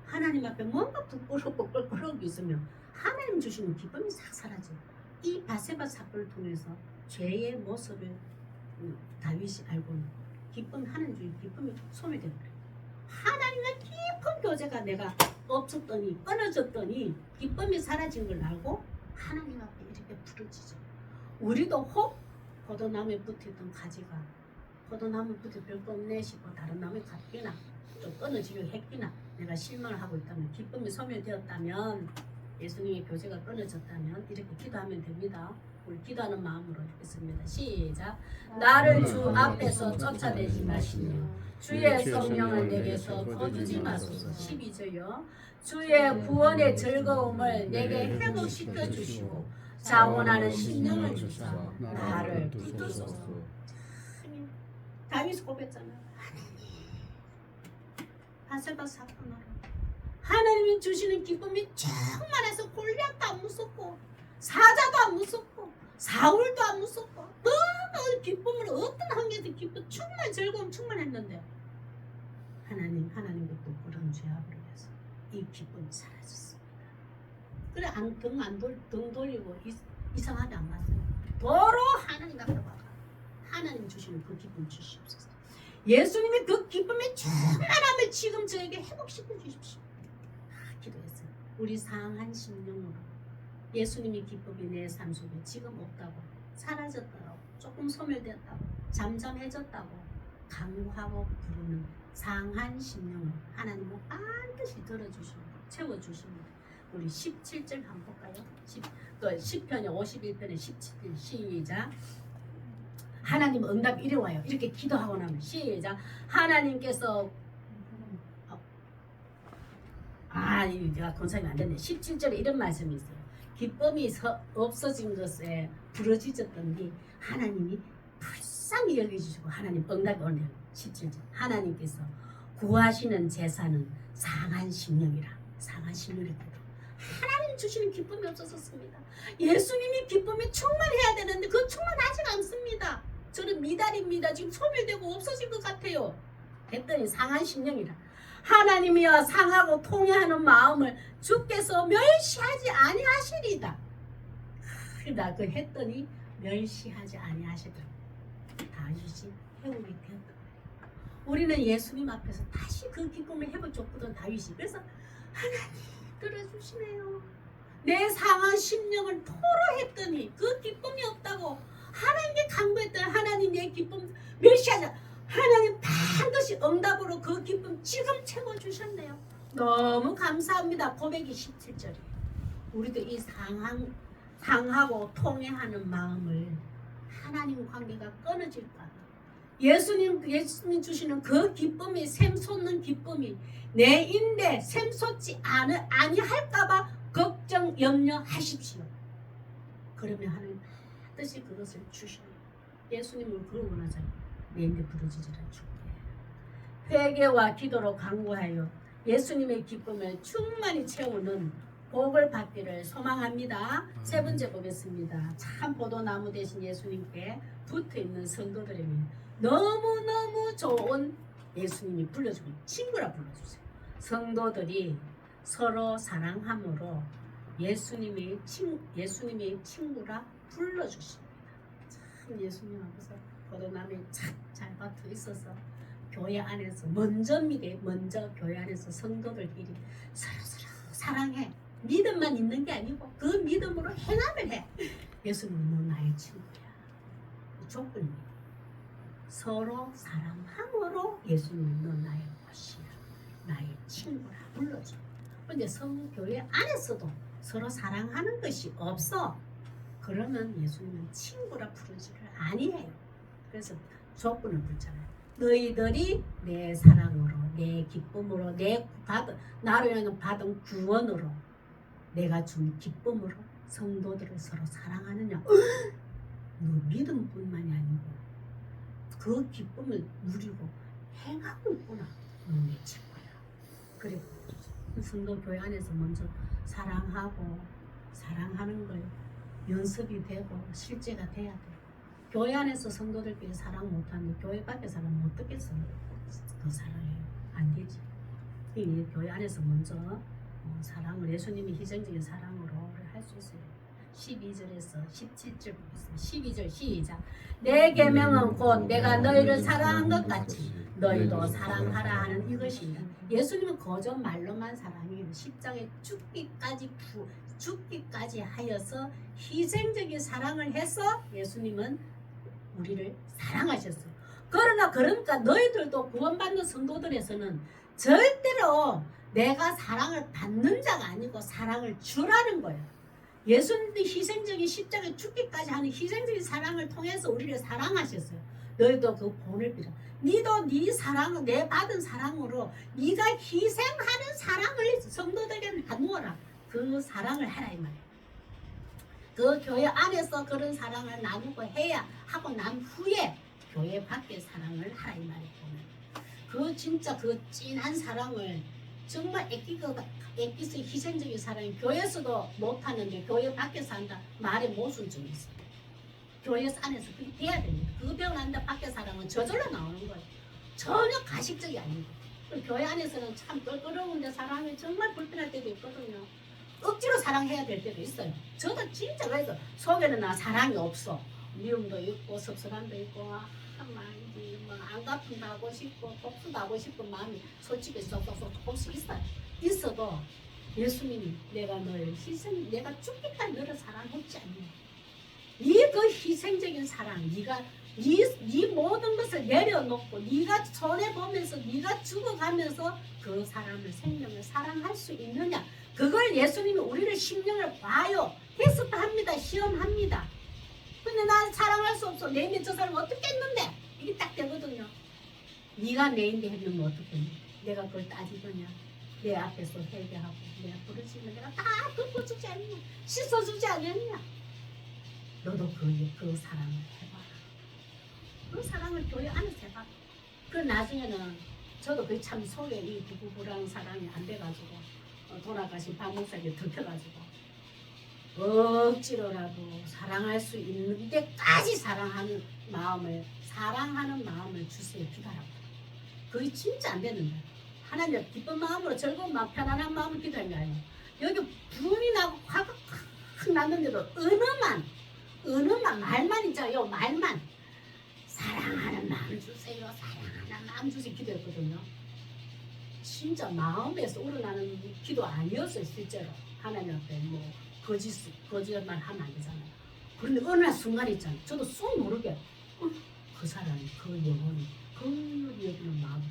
하나님 앞에 뭔가 부끄럽고 껄끄러운 게 있으면 하나님 주시는 기쁨이 싹 사라져요. 이 바세바 사건을 통해서 죄의 모습을 다윗이 알고 기쁨하는 중에 기쁨이 소멸되어 버려요. 하나님과 깊은 교제가 내가 없었더니 끊어졌더니 기쁨이 사라진 걸 알고 하나님 앞에 이렇게 부르짖어. 우리도 혹 포도나무에 붙어있던 가지가 포도나무에 붙어 별거 없네 싶어 다른 나무에 갔기나 좀 끊어지려 했기나 내가 실망을 하고 있다면 기쁨이 소멸되었다면 예수님의 교제가 끊어졌다면 이렇게 기도하면 됩니다. 우리 기도하는 마음으로 했습니다. 시작. 나를 주 앞에서 쫓아내지 마시며 주의 성령을 내게서 거두지 마소서. 12절요. 주의 구원의 즐거움을 내게 회복시켜 주시고 자원하는 심령을 주사 나를 붙드소서. 다윗이 고백했잖아요. 하나님, 바세바 사건으로 하나님이 주시는 기쁨이 충만해서 골리앗도 안 무섭고 사자도 안 무섭고 사울도 안 무섭고 너무 기쁨으로 어떤 한계도 기쁨 충만 즐거움 충만했는데 하나님께 부끄러운 죄악으로 해서 이 기쁨이 사라졌습니다. 그래 등 돌리고 이상하게 안 갔어요. 도로 하나님 앞에 와가 하나님 주시는 그 기쁨 주시옵소서. 예수님이 그 기쁨의 충만함을 지금 저에게 회복시켜 주십시오. 기도했어요. 우리 상한 심령으로 예수님의 기쁨이 내 삶 속에 지금 없다고 사라졌다고 조금 소멸됐다고 잠잠해졌다고 강구하고 부르는 상한 심령을 하나님은 반드시 들어주십니다. 채워주십니다. 우리 17절 한번 볼까요? 10편에 51편에 17편 시작. 하나님 응답 이리 와요. 이렇게 기도하고 나면 시작. 하나님께서 내가 건사님 안 됐네. 17절에 이런 말씀이 있어요. 기쁨이 없어진 것에 부러지졌더니 하나님이 불쌍히 여겨주시고 하나님 응답이 오네요. 17절. 하나님께서 구하시는 제사는 상한 심령이라. 상한 심령이라. 하나님 주시는 기쁨이 없어졌습니다. 예수님이 기쁨이 충만해야 되는데 그 충만하지 않습니다. 저는 미달입니다. 지금 소멸되고 없어진 것 같아요. 했더니 상한 심령이라. 하나님이여 상하고 통회하는 마음을 주께서 멸시하지 아니하시리다. 나 그 했더니 멸시하지 아니하시더라. 다윗이 회복이 되었다. 우리는 예수님 앞에서 다시 그 기쁨을 회복줬거든 다윗이. 그래서 하나님 들어주시네요. 내 상한 심령을 토로했더니 그 기쁨이 없다고 하나님께 간구했더니 하나님 내 기쁨 멸시하자. 하나님 반드시 응답으로 그 기쁨 지금 채워주셨네요. 너무 감사합니다. 고백이 17절이에요. 우리도 이 상하고 통회하는 마음을 하나님 관계가 끊어질까 예수님 주시는 그 기쁨이 샘솟는 기쁨이 내 인데 샘솟지 아니할까봐 걱정 염려하십시오. 그러면 하나님 반드시 그것을 주시는 예수님을 그걸 원하잖아요. 내 인데 부르짖으라 주께 회개와 기도로 간구하여 예수님의 기쁨을 충만히 채우는 복을 받기를 소망합니다. 세 번째 보겠습니다. 참 포도나무 대신 예수님께 붙어있는 성도들에게 너무너무 좋은 예수님이 불러주고 친구라 불러주세요. 성도들이 서로 사랑함으로 예수님이 친구라 불러주십니다. 참 예수님 앞에서 포도나무에 잘 박혀 있어서 교회 안에서 먼저 교회 안에서 성도들끼리 서로 사랑해. 믿음만 있는 게 아니고 그 믿음으로 행함을 해. 예수님은 너 나의 친구야. 조건입니다. 서로 사랑함으로 예수님은 너 나의 것이야. 나의 친구라 불러줘. 근데 성교회 안에서도 서로 사랑하는 것이 없어. 그러면 예수님은 친구라 부르지를 아니해요. 그래서 조건을 붙잖아요. 너희들이 내 사랑으로 내 기쁨으로 나로 인해 받은 구원으로 내가 준 기쁨으로 성도들을 서로 사랑하느냐. 너 믿음뿐만이 아니고 그 기쁨을 누리고 행하고 있구나. 너 내 친구야. 그리고 성도 교회 안에서 먼저 사랑하는 걸 연습이 되고 실제가 돼야 돼. 교회 안에서 성도들끼리 사랑 못하면 교회 밖에 사람은 어떻겠어? 그 사랑이 안 되지. 이 교회 안에서 먼저 사랑을 예수님이 희생적인 사랑으로 할 수 있어요. 12절에서 17절 보겠습니다. 12절 시작. 내 계명은 곧 내가 너희를 사랑한 것 같이 너희도 사랑하라 하는 이것이니라. 예수님은 거저 말로만 사랑이 십자가에 죽기까지 하여서 희생적인 사랑을 해서 예수님은 우리를 사랑하셨어요. 그러니까 너희들도 구원받는 성도들에서는 절대로 내가 사랑을 받는 자가 아니고 사랑을 주라는 거예요. 예수님도 희생적인 십자가에 죽기까지 하는 희생적인 사랑을 통해서 우리를 사랑하셨어요. 너희도 그 본을 빌어. 니도 네 사랑을 내 받은 사랑으로 네가 희생하는 사랑을 성도들에게 나누어라. 그 사랑을 하라 이 말이에요. 그 교회 안에서 그런 사랑을 나누고 해야 하고 난 후에 교회 밖의 사랑을 하라 이 말이에요. 그 진짜 그 진한 사랑을 정말 애기서 희생적인 사랑이 교회에서도 못하는데 교회 밖에서 한다. 말에 모순점이 있어요. 교회 안에서 그게 돼야 됩니다. 그거 배워난다. 밖의 사랑은 저절로 나오는 거예요. 전혀 가식적이 아니고. 교회 안에서는 참 껄끄러운데 사랑이 정말 불편할 때도 있거든요. 억지로 사랑해야 될 때도 있어요. 저도 진짜 그래서 속에는 나 사랑이 없어. 미움도 있고 섭섭함도 있고 안 갚은다 하고 싶고 복수도 하고 싶은 마음이 솔직히 조금씩 있어도 예수님이 내가 너를 내가 죽기까지 너를 사랑했지 않냐. 네 그 희생적인 사랑, 네 모든 것을 내려놓고 네가 손해 보면서 네가 죽어가면서 그 사람을 생명을 사랑할 수 있느냐. 그걸 예수님이 우리를 심령을 봐요. 테스트합니다. 시험합니다. 근데 난 사랑할 수 없어. 내면 저 사람 어떻게 했는데 이게 딱 되거든요. 네가 내인데 했는데 어떻게 했냐. 내가 그걸 따지더냐. 내 앞에서 회개하고 내가 부르짖으면 내가 다 덮어주지 않냐. 씻어주지 않았냐. 너도 그 사랑을 해봐라. 그 사랑을 교회 안에서 해봐라. 그 나중에는 저도 그 참 속에 이 부부부랑 사랑이 안 돼가지고 돌아가신 박 목사님이 덮여가지고 억지로라도 사랑할 수 있는 데까지 사랑하는 마음을 주세요. 기도하라고. 그게 진짜 안 되는데 하나님 기쁜 마음으로 즐거운 마음 편안한 마음으로 기도하는 게 아니에요. 여기 분이 나고 화가 확 났는데도 은어만 말만 있잖아요. 말만 사랑하는 마음 주세요. 사랑하는 마음 주세요. 기도했거든요. 진짜 마음에서 우러나는 기도 아니었어요. 실제로 하나님 앞에 뭐 거짓말 하면 안 되잖아요. 그런데 어느 날 순간 있잖아요. 저도 쏙 모르게 그 사람이 그 영혼이 그 여기는 마음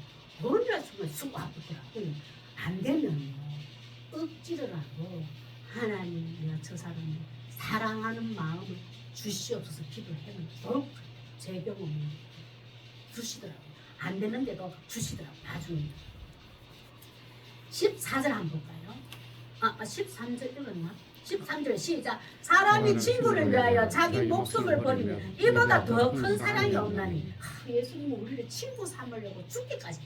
어느 날 순간 쑥 아프더라. 안 되면 억지로라도 하나님 내가 저 사람을 사랑하는 마음을 주시옵소서 기도해면 더욱 제 경험은 주시더라고요. 안 되는데도 주시더라고요. 나중에 14절 한번 볼까요? 13절 읽었나? 13절 시작. 사람이 친구를 위하여 자기 목숨을 버리면 이보다 더 큰 사랑이 없나니. 예수님은 우리를 친구 삼으려고 죽기까지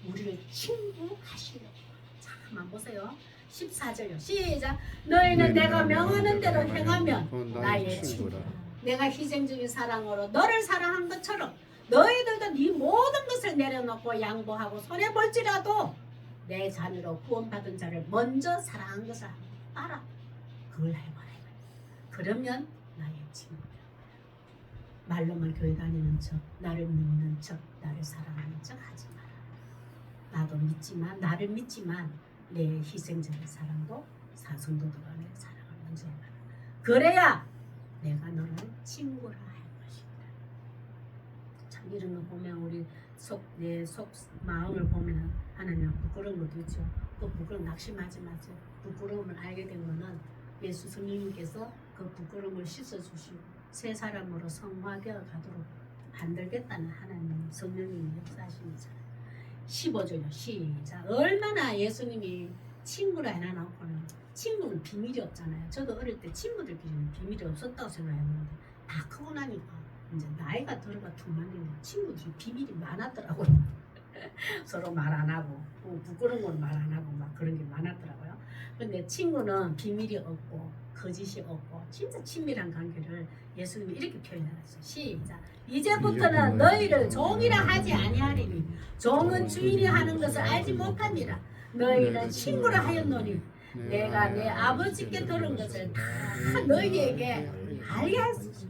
우리를 친구 하시려고. 자, 한번 보세요. 14절요. 시작. 너희는 내가 명하는 대로 행하면 나의 친구라. 내가 희생적인 사랑으로 너를 사랑한 것처럼 너희들도 네 모든 것을 내려놓고 양보하고 손해볼지라도 내 자녀로 구원받은 자를 먼저 사랑한 것을 알아. 그걸 해봐라. 그러면 나의 친구야. 말로만 교회 다니는 척, 나를 믿는 척, 나를 사랑하는 척 하지 마라. 나를 믿지만 내 희생적인 사랑도 사성도들 간의 사랑을 먼저 해봐라. 그래야 내가 너를 친구라 할 것입니다. 참 이런 거 보면 우리 내 속 마음을 보면 하나님 부끄러운 것도 있죠. 그 부끄러움 낙심하지 마세요. 부끄러움을 알게 된 거는 예수 성령님께서 그 부끄러움을 씻어주시고 새 사람으로 성화되어 가도록 만들겠다는 하나님 성령님이 역사하시잖아요. 15절요. 시작. 얼마나 예수님이 친구라 해놔놓고는 친구는 비밀이 없잖아요. 저도 어릴 때 친구들끼리는 비밀이 없었다고 생각했는데 다 크고 나니까 이제 나이가 들어가 두만이면 친구들이 비밀이 많았더라고요. 서로 말 안 하고 부끄러운 건 말 안 하고 막 그런 게 많았더라고요. 근데 친구는 비밀이 없고 거짓이 없고 진짜 친밀한 관계를 예수님이 이렇게 표현하셨어요. 시작. 이제부터는 너희를 종이라 하지 아니하리니 종은 주인이 하는 것을 알지 못합니다. 너희는 친구라 하였노니 내가 내 아버지께 들은 것을 다 너희에게 알게 하소서.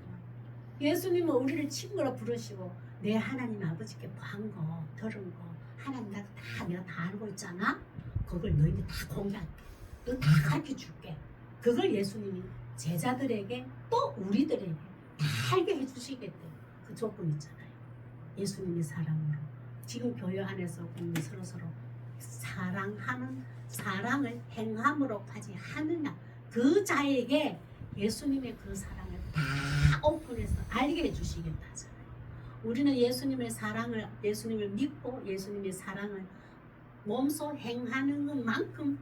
예수님은 우리를 친구로 부르시고 내 하나님 아버지께 한 거, 들은 거 하나님 내가 다 알고 있잖아. 그걸 너희들 다 공개할게. 너 다 가르쳐 줄게. 그걸 예수님이 제자들에게 또 우리들에게 다 알게 해주시겠대. 그 조건 있잖아요. 예수님의 사랑으로. 지금 교회 안에서 우리 서로 사랑하는 사랑을 행함으로까지 하느냐. 그 자에게 예수님의 그 사랑을 다 오픈해서 알게 해주시겠다 하잖아요. 우리는 예수님의 사랑을 예수님을 믿고 예수님의 사랑을 몸소 행하는 것만큼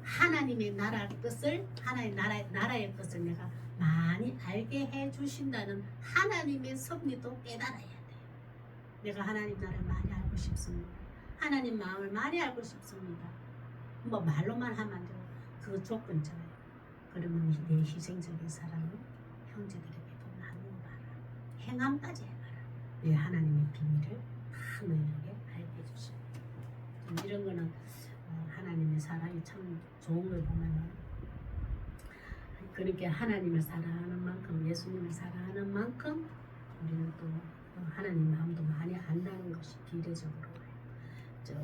하나님의 나라 뜻을 하나님의 나라의 뜻을 내가 많이 알게 해주신다는 하나님의 섭리도 깨달아야 돼요. 내가 하나님 나라를 많이 알고 싶습니다. 하나님 마음을 많이 알고 싶습니다. 뭐 말로만 하면 안 되고 그 조건 있잖아요. 그러면 내 희생적인 사랑을 형제들에게도 나누어봐라. 행함까지 해봐라. 내 하나님의 비밀을 다 너희에게 알게 해주십니다. 이런 거는 하나님의 사랑이 참 좋은 걸 보면은 그렇게 하나님을 사랑하는 만큼 예수님을 사랑하는 만큼 우리는 또 하나님 마음도 많이 안다는 것이 비례적으로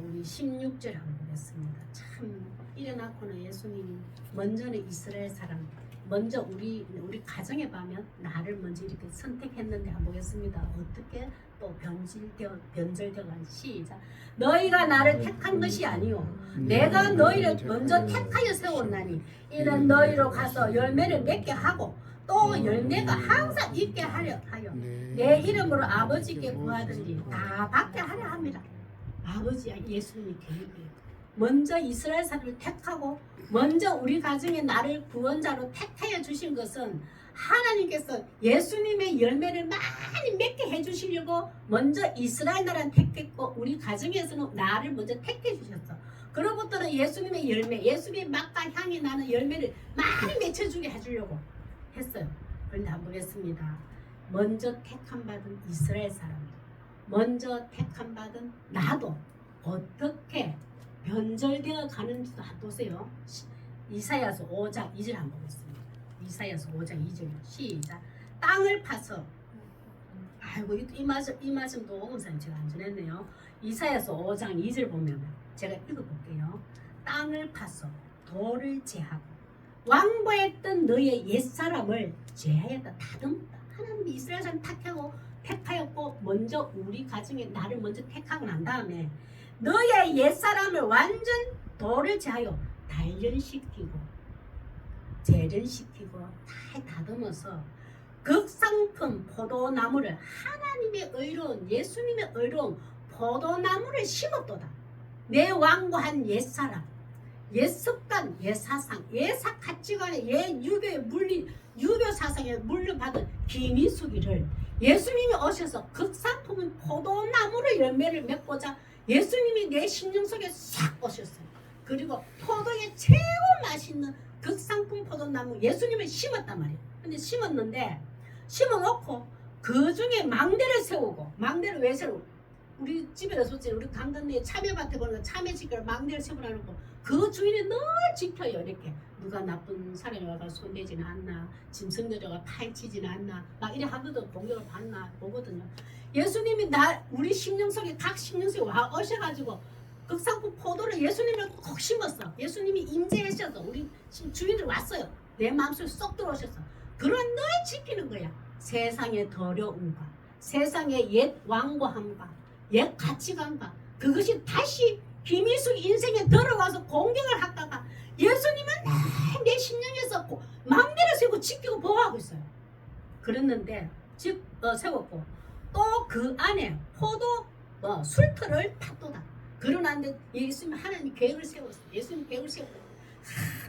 우리 16절 한번 보겠습니다. 참 일어나고는 예수님이 먼저는 이스라엘 사람 먼저 우리 가정에 보면 나를 먼저 이렇게 선택했는데 한번 보겠습니다. 어떻게 또 변절되어 시작. 너희가 나를 택한 것이 아니요 내가 너희를 먼저 택하여 세웠나니 이는 너희로 가서 열매를 맺게 하고 또 열매가 항상 있게 하여 내 이름으로 아버지께 구하든지 다 받게 하려 합니다. 아버지 예수님이 계획이에요. 먼저 이스라엘 사람을 택하고 먼저 우리 가정에 나를 구원자로 택하여 주신 것은 하나님께서 예수님의 열매를 많이 맺게 해주시려고 먼저 이스라엘 나라를 택했고 우리 가정에서는 나를 먼저 택해 주셨어. 그로부터는 예수님의 열매, 예수님의 맛과 향이 나는 열매를 많이 맺혀주게 해주려고 했어요. 그런데 한번 보겠습니다. 먼저 택함 받은 이스라엘 사람들, 먼저 택함 받은 나도 어떻게 변절되어 가는지도 한번 보세요. 이사야서 5장 2절 한번 보겠습니다. 이사야서 5장 2절 시작. 땅을 파서 아이고 이 말씀도 오금사님 제가 안 전했네요. 이사야서 5장 2절 보면 제가 읽어볼게요. 땅을 파서 돌을 제하고 왕고했던 너의 옛사람을 제하였다. 다듬다. 하나님이 이스라엘 사람 택하였고 먼저 우리 가정에 나를 먼저 택하고 난 다음에 너의 옛사람을 완전 돌을 제하여 단련시키고 재련시키고 다 다듬어서 극상품 포도나무를 하나님의 의로운 예수님의 의로운 포도나무를 심었도다. 내 완고한 옛사람 옛습관, 옛사상, 옛사 가치관에 옛 유교에 유교 사상에 물려받은 기미수기를 예수님이 오셔서 극상품인 포도나무로 열매를 맺고자 예수님이 내 심령 속에 싹 오셨어요. 그리고 포도의 최고 맛있는 극상품 포도나무 예수님을 심었단 말이에요. 근데 심었는데 심어놓고 그 중에 망대를 세우고 망대를 왜 세우고 우리 집에서 솔직히 우리 강건리에 참외밭에 보니까 참외지기를 망대를 세우라놓고 그 주인이 늘 지켜요. 이렇게 누가 나쁜 사람이 와서 손대지는 않나 짐승들이 파헤치지는 않나 막 이래 하거든. 공격을 받나 보거든요. 예수님이 우리 심령 속에 각 심령 속에 와 오셔가지고 극상품 포도를 예수님을 꼭 심었어. 예수님이 임재하셔서 우리 주인들 왔어요. 내 마음속에 쏙 들어오셔서 그런 늘 지키는 거야. 세상의 더러움과 세상의 옛 완고함과 옛 가치관과 그것이 다시 김희숙 인생에 들어와서 공격을 하다가 예수님은 내 심령에서 망대를 세우고 지키고 보호하고 있어요. 그랬는데 세웠고 또 그 안에 포도 술터를 탔도다. 그러는데 예수님 하나님 계획을 세웠어. 예수님 계획을 세웠어.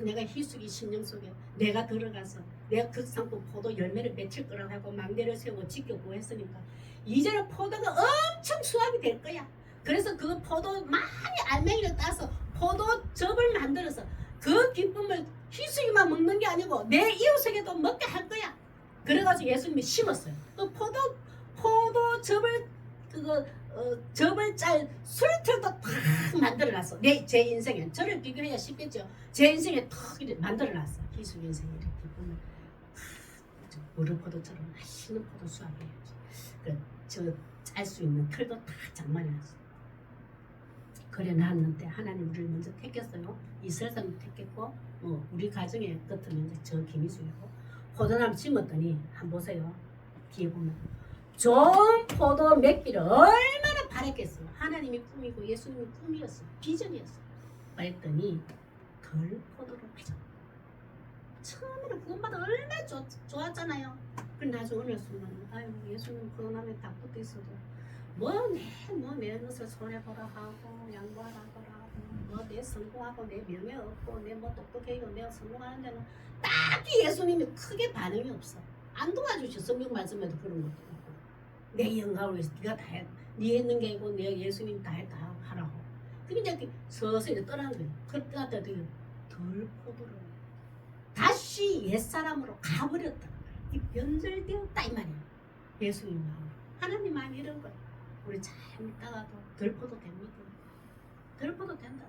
내가 희숙이 심령 속에 내가 들어가서 내가 극상품 포도 열매를 맺힐 거라고 하고 망대를 세우고 지켜보고 했으니까 이제는 포도가 엄청 수확이 될 거야. 그래서 그 포도 많이 알맹이를 따서 포도즙을 만들어서 그 기쁨을 희숙이만 먹는 게 아니고 내 이웃에게도 먹게 할 거야. 그래가지고 예수님이 심었어요. 또 포도즙을 그거 접을 짤 술틀도 탁 만들어놨어. 제 인생에 저를 비교해야 쉽겠죠. 제 인생에 탁 이렇게 만들어놨어. 희숙 인생에 이렇게 보면 무릎 포도처럼 맛있는 포도 수확해야지. 저짤 수 있는 틀도 다 장만해놨어. 그래 놨는데 하나님 우리를 먼저 택했어요. 이스라엘도 택했고 우리 가정의 끝은 이제 저 김희숙이고 포도나무 심었더니 한번 보세요. 뒤에 보면 좋은 포도 맺기를 얼마나 바랬겠어요. 하나님이 꿈이고 예수님이 꿈이었어요. 비전이었어요. 그랬더니 덜 포도를 맺어. 처음에는 구원받아 얼마나 좋았잖아요. 근데 나중에 어느 순간 아이고 예수님 포도나무에 딱 붙어 있어도 내 것을 손해보라 하고 양보하라 하고 내 성공하고 내 명예 얻고 내 똑똑해지고 내가 성공하는 데는 딱히 예수님이 크게 반응이 없어. 안 도와주셔. 성경 말씀에도 그런 것도 있고 내 영광을 위해서 네가 다 해. 네 있는 게 아니고 내 예수님 다 하라고. 그게 이제 서서히 떠나는 거예요. 그때 덜 포도를 다시 옛사람으로 가버렸다. 이 변절되었다 이 말이야. 예수님 마음 하나님 마음이 이런 거야. 우리 잘 믿다가도 덜 포도 됩니다. 덜 포도 된다.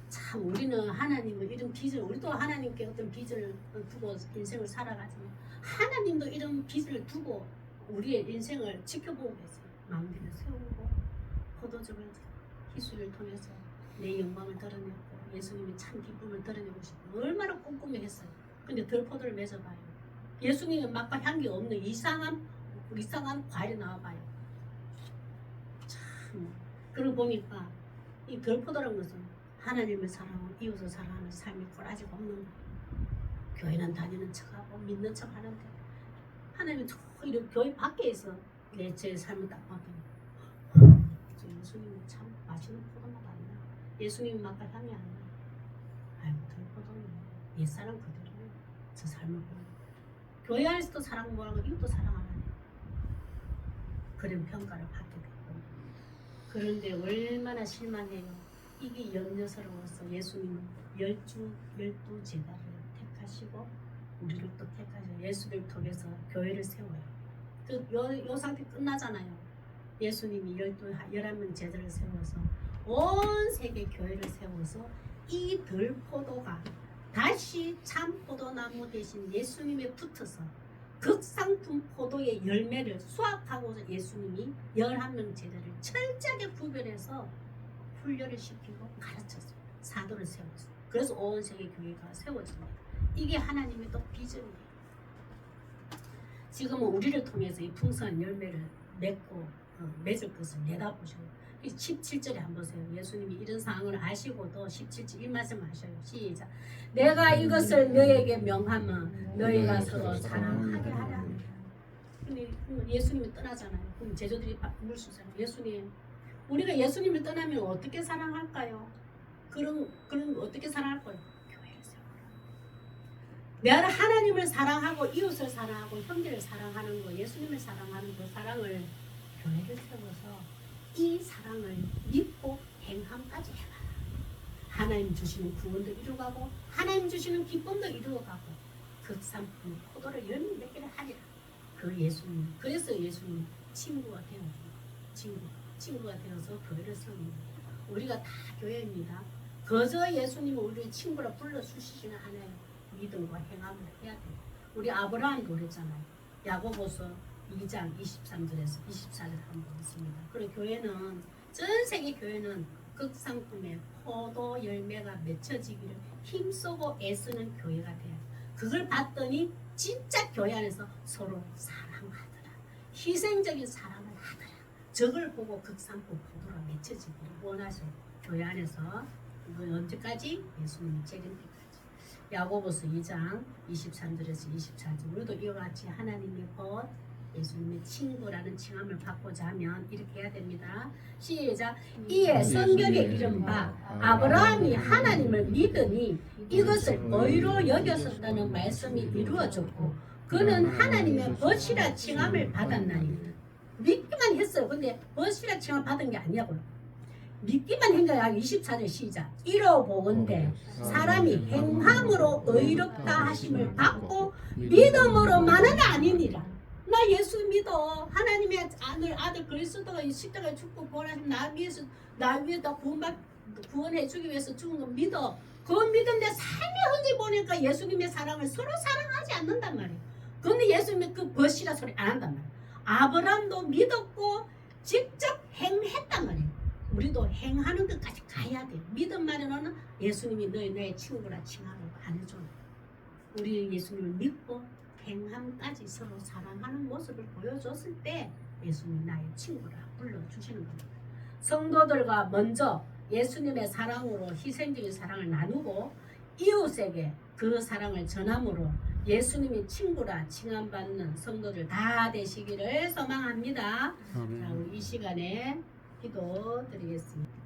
참 우리는 하나님은 이런 빚을 우리도 하나님께 어떤 빚을 두고 인생을 살아가지만 하나님도 이런 빚을 두고 우리의 인생을 지켜보고 계세요. 마음대로 세우고 포도즙을 희수를 통해서 내 영광을 드러내고 예수님의 참 기쁨을 드러내고 싶고 얼마나 꼼꼼히 했어요. 근데 덜 포도를 맺어봐요. 예수님의 맛과 향기 없는 이상한 과일이 나와봐요. 참 그러고 보니까 이 덜 포도라는 것은 하나님을 사랑하고 이웃을 사랑하는 삶이 꼬라지가 없는 거예요. 교회는 다니는 척하고 믿는 척 하는데 하나님은 이렇게 교회 밖에 있어 제 삶을 딱 봤더니 예수님은 참 맛있는 포도맛 아니야. 예수님 맛과 향이 아니야. 아이고 덜 포도는 옛사람 그대로 저 삶을 보면 교회 안에서도 사랑 못하고 이웃도 사랑 안 하네. 그런 평가를 받게 됐고 그런데 얼마나 실망해요. 이게 염려스러워서 예수님은 12 제자를 택하시고 우리를 또 택하셔. 예수를 통해서 교회를 세워요. 요 상태 끝나잖아요. 예수님이 11명 제자를 세워서 온 세계 교회를 세워서 이 덜 포도가 다시 참 포도나무 대신 예수님에 붙어서 극상품 포도의 열매를 수확하고서 예수님이 11명 제자를 철저하게 구별해서 훈련을 시키고 가르쳤어요. 사도를 세웠어요. 그래서 온 세계 교회가 세워집니다. 이게 하나님의 또 비전이에요. 지금은 우리를 통해서 이 풍성한 열매를 맺을 것을 내다보시고 17절에 한번 보세요. 예수님이 이런 상황을 아시고도 17절 이 말씀을 하셔요. 시작. 내가 이것을 너에게 명하면 너희가 서로 사랑하게 하라. 근데 예수님이 떠나잖아요. 그럼 제자들이 물수잖아요. 예수님 우리가 예수님을 떠나면 어떻게 사랑할까요? 그럼 어떻게 사랑할 거예요? 교회를 세워라. 내가 하나님을 사랑하고 이웃을 사랑하고 형제를 사랑하는 거, 예수님을 사랑하는 그 사랑을 교회를 세워서 이 사랑을 믿고 행함까지 해봐라. 하나님 주시는 구원도 이루어가고 하나님 주시는 기쁨도 이루어가고 극상품 포도를 열매 맺기를 하리라. 그 예수님. 그래서 예수님 친구가 되어서 친구가 되어서 교회를 세웁니다. 우리가 다 교회입니다. 그저 예수님은 우리의 친구라 불러주시지는 않아요. 믿음과 행함을 해야 돼요. 우리 아브라함도 그랬잖아요. 야고보서 2장 23절에서 24절 한번 있습니다. 그리고 교회는 전 세계 교회는 극상품의 포도 열매가 맺혀지기를 힘쓰고 애쓰는 교회가 돼요. 그걸 봤더니 진짜 교회 안에서 서로 사랑하더라. 희생적인 사랑을 하더라. 저걸 보고 극상품 포도가 맺혀지기를 원하셔요. 교회 안에서 이건 언제까지? 예수님이 재림 때까지. 야고보서 2장 23절에서 24절 우리도 이와 같이 하나님의 벗 예수님의 친구라는 칭함을 받고자 하면 이렇게 해야 됩니다. 시작. 이에 성경에 이른바 아브라함이 하나님을 믿으니 이것을 의로 여겼었다는 말씀이 이루어졌고 그는 하나님의 벗이라 칭함을 받았나니 믿기만 했어요. 근데 벗이라 칭함을 받은 게 아니냐고요. 믿기만 한 거야. 24절 시작. 이러보건대 사람이 행함으로 의롭다 하심을 받고 믿음으로만은 아니니라. 나 예수 믿어. 하나님의 아들 그리스도가 이 십자가에 죽고 부활하시면 나 위해서 구원해 주기 위해서 죽은 거 믿어. 그 믿는데 삶의 흔적 보니까 예수님의 사랑을 서로 사랑하지 않는단 말이에요. 근데 예수님의 그 벗이라 소리 안 한단 말이에요. 아브라함도 믿었고 직접 행했단 말이에요. 우리도 행하는 것까지 가야 돼요. 믿음만으로는 예수님이 너의 친구라 칭하고 안 해줘요. 우리 예수님을 믿고 행함까지 서로 사랑하는 모습을 보여줬을 때 예수님이 나의 친구라 불러주시는 겁니다. 성도들과 먼저 예수님의 사랑으로 희생적인 사랑을 나누고 이웃에게 그 사랑을 전함으로 예수님이 친구라 칭함받는 성도들 다 되시기를 소망합니다. 자, 우리 이 시간에 기도 드리겠습니다.